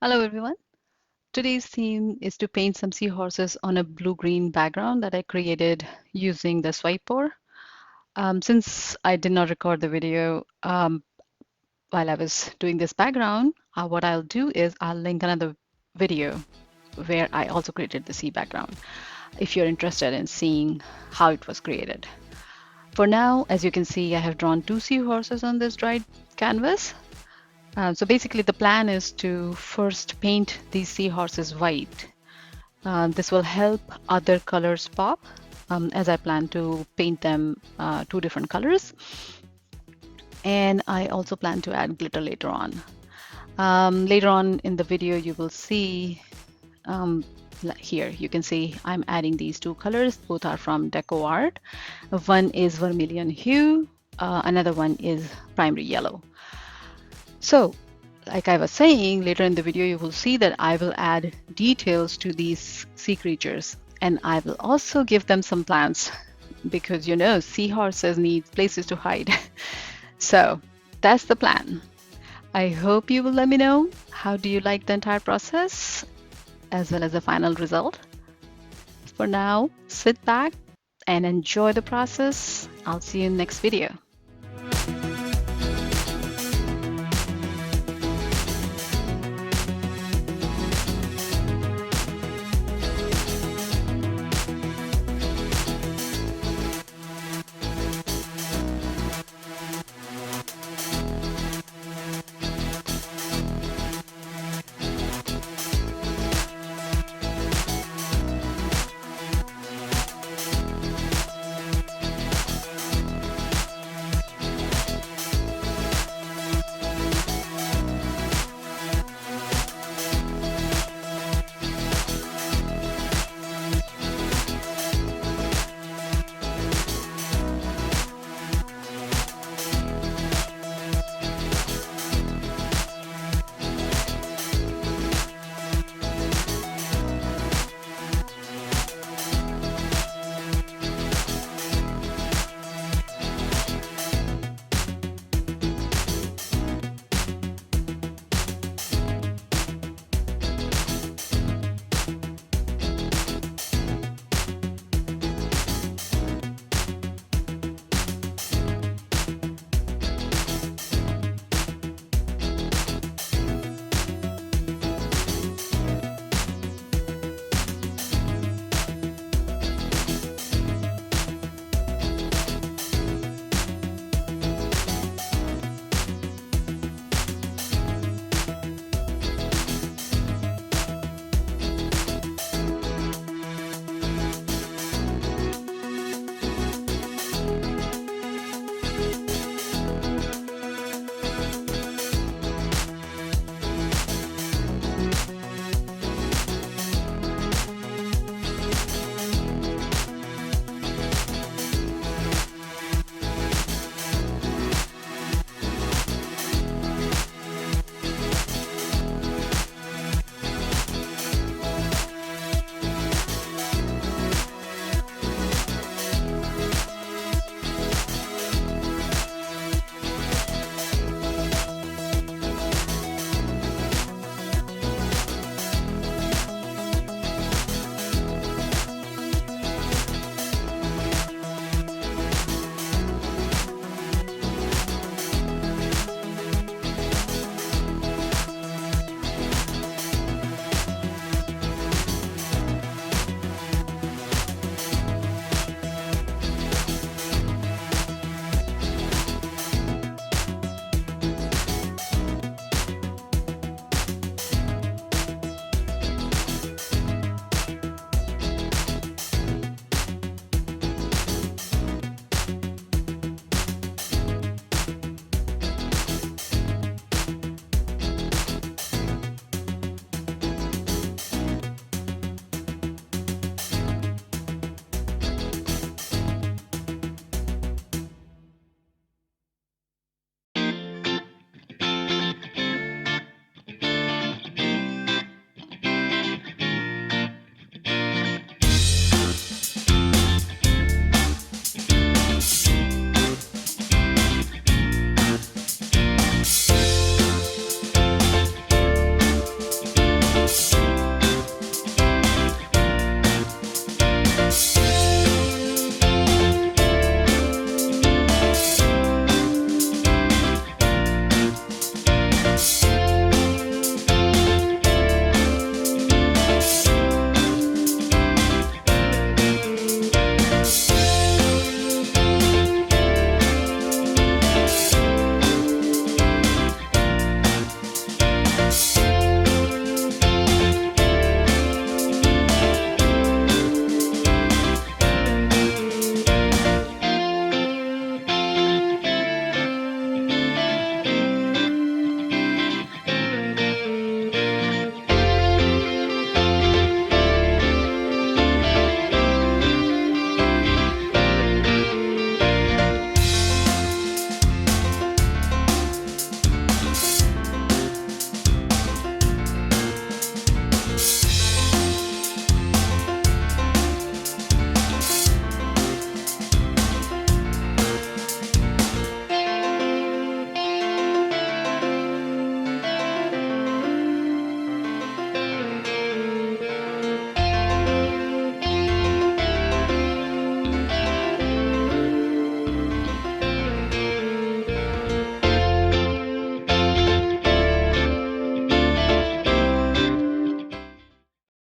Hello everyone. Today's theme is to paint some seahorses on a blue-green background that I created using the swipe pour. Since I did not record the video while I was doing this background, what I'll do is I'll link another video where I also created the sea background if you're interested in seeing how it was created. For now, as you can see, I have drawn two seahorses on this dried canvas. So basically the plan is to first paint these seahorses white. This will help other colors pop as I plan to paint them two different colors. And I also plan to add glitter later on. Later on in the video, you will see here, you can see I'm adding these two colors. Both are from DecoArt. One is Vermilion hue, another one is primary yellow. So, like I was saying, later in the video, you will see that I will add details to these sea creatures, and I will also give them some plants because you know seahorses need places to hide. So that's the plan. I hope you will let me know how do you like the entire process as well as the final result. For now, sit back and enjoy the process. I'll see you in the next video.